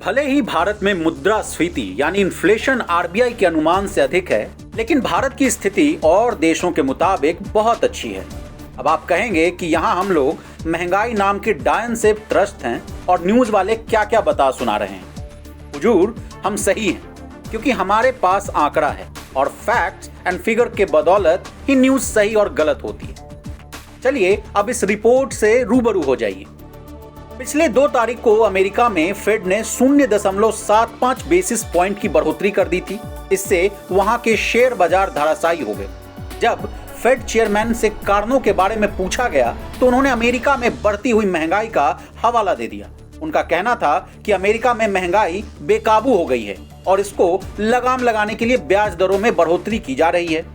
भले ही भारत में मुद्रास्फीति यानी इन्फ्लेशन आरबीआई के अनुमान से अधिक है, लेकिन भारत की स्थिति और देशों के मुताबिक बहुत अच्छी है। अब आप कहेंगे कि यहाँ हम लोग महंगाई नाम के डायन से त्रस्त हैं और न्यूज वाले क्या क्या बता सुना रहे हैं। हुजूर, हम सही हैं क्योंकि हमारे पास आंकड़ा है और फैक्ट्स एंड फिगर के बदौलत ही न्यूज सही और गलत होती है। चलिए अब इस रिपोर्ट से रूबरू हो जाइए। पिछले 2 तारीख को अमेरिका में फेड ने 0.75 बेसिस पॉइंट की बढ़ोतरी कर दी थी। इससे वहां के शेयर बाजार धराशायी हो गए। जब फेड चेयरमैन से कारणों के बारे में पूछा गया तो उन्होंने अमेरिका में बढ़ती हुई महंगाई का हवाला दे दिया। उनका कहना था कि अमेरिका में महंगाई बेकाबू हो गई है और इसको लगाम लगाने के लिए ब्याज दरों में बढ़ोतरी की जा रही है।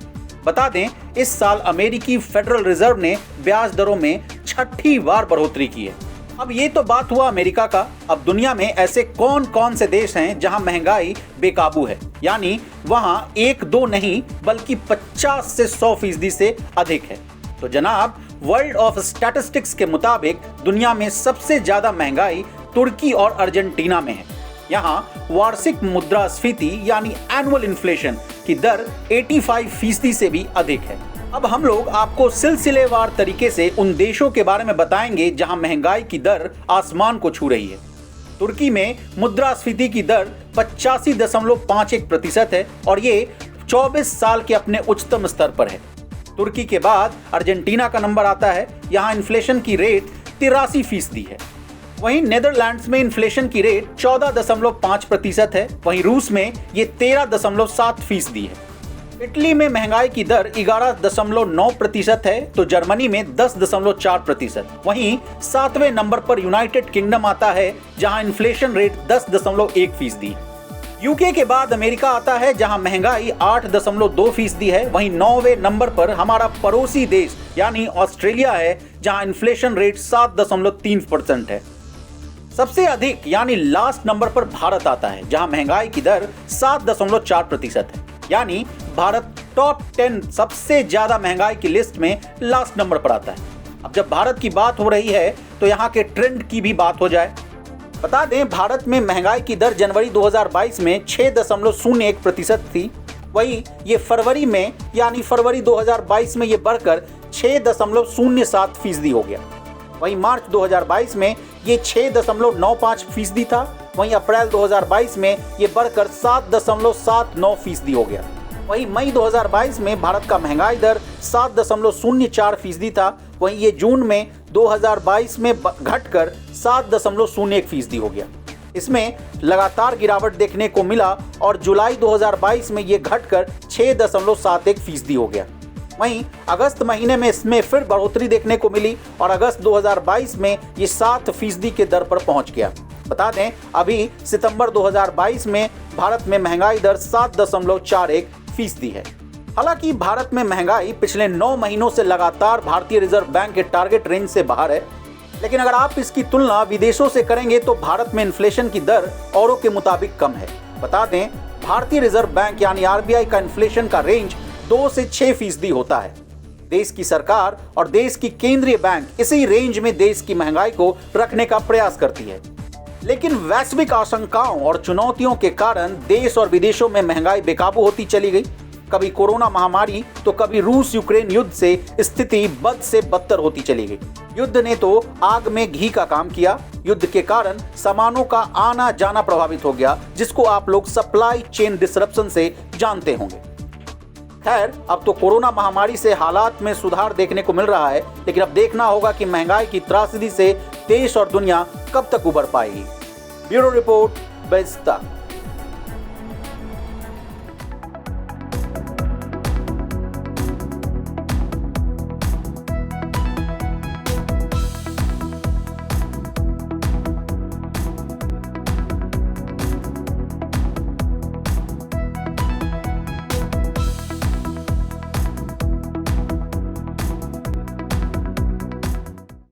बता दें, इस साल अमेरिकी फेडरल रिजर्व ने ब्याज दरों में 6ठी बार बढ़ोतरी की है। अब ये तो बात हुआ अमेरिका का। अब दुनिया में ऐसे कौन कौन से देश हैं जहां महंगाई बेकाबू है, यानी वहां 1-2 नहीं बल्कि 50 से 100% से अधिक है। तो जनाब, वर्ल्ड ऑफ स्टैटिस्टिक्स के मुताबिक दुनिया में सबसे ज्यादा महंगाई तुर्की और अर्जेंटीना में है। यहाँ वार्षिक मुद्रास्फीति यानी एनुअल इन्फ्लेशन की दर 85% से भी अधिक है। अब हम लोग आपको सिलसिलेवार तरीके से उन देशों के बारे में बताएंगे जहां महंगाई की दर आसमान को छू रही है। तुर्की में मुद्रास्फीति की दर 85.51% है और ये 24 साल के अपने उच्चतम स्तर पर है। तुर्की के बाद अर्जेंटीना का नंबर आता है। यहाँ इन्फ्लेशन की रेट 83% है। वहीं नेदरलैंड्स में इन्फ्लेशन की रेट 14.5% है। वहीं रूस में ये 13.7% है। इटली में महंगाई की दर 11.9% है तो जर्मनी में 10.4%। वहीं 7वें नंबर पर यूनाइटेड किंगडम आता है जहां इन्फ्लेशन रेट 10.1% है। यूके के बाद अमेरिका आता है जहां महंगाई 8.2% है। वहीं 9वें नंबर पर हमारा पड़ोसी देश यानी ऑस्ट्रेलिया है जहां इन्फ्लेशन रेट 7.3% है। सबसे अधिक यानी लास्ट नंबर पर भारत आता है जहां महंगाई की दर 7.4% है। यानी भारत टॉप 10 सबसे ज्यादा महंगाई की लिस्ट में लास्ट नंबर पर आता है। अब जब भारत की बात हो रही है तो यहाँ के ट्रेंड की भी बात हो जाए। बता दें, भारत में महंगाई की दर जनवरी 2022 में 6.01% थी। वही ये फरवरी में यानी फरवरी 2022 में ये बढ़कर 6.07% हो गया। वहीं मार्च 2022 में ये 6.95% था। वहीं अप्रैल 2022 में ये बढ़कर 7.79% हो गया। वहीं मई 2022 में भारत का महंगाई दर 7.04% था। वहीं ये जून में 2022 में घटकर 7.01% हो गया। इसमें लगातार गिरावट देखने को मिला और जुलाई 2022 में ये घटकर 6.71% हो गया। वहीं अगस्त महीने में इसमें फिर बढ़ोतरी देखने को मिली और अगस्त 2022 में ये 7% के दर पर पहुंच गया। बता दें, अभी सितंबर 2022 में भारत में महंगाई दर 7.41% है। हालांकि भारत में महंगाई पिछले 9 महीनों से लगातार भारतीय रिजर्व बैंक के टारगेट रेंज से बाहर है। लेकिन अगर आप इसकी तुलना विदेशों से करेंगे तो भारत में इन्फ्लेशन की दर औरों के मुताबिक कम है। बता दें, भारतीय रिजर्व बैंक यानी आरबीआई का इन्फ्लेशन का रेंज 2 से 6% होता है। देश की सरकार और देश की केंद्रीय बैंक इसी रेंज में देश की महंगाई को रखने का प्रयास करती है। लेकिन वैश्विक आशंकाओं और चुनौतियों के कारण देश और विदेशों में महंगाई बेकाबू होती चली गई। कभी कोरोना महामारी तो कभी रूस यूक्रेन युद्ध से स्थिति बद से बदतर होती चली गई। युद्ध ने तो आग में घी का काम किया। युद्ध के कारण सामानों का आना जाना प्रभावित हो गया, जिसको आप लोग सप्लाई चेन डिसरप्शन से जानते होंगे। खैर, अब तो कोरोना महामारी से हालात में सुधार देखने को मिल रहा है, लेकिन अब देखना होगा कि महंगाई की त्रासदी से देश और दुनिया कब तक उबर पाएगी। Bureau report, बेस्ता।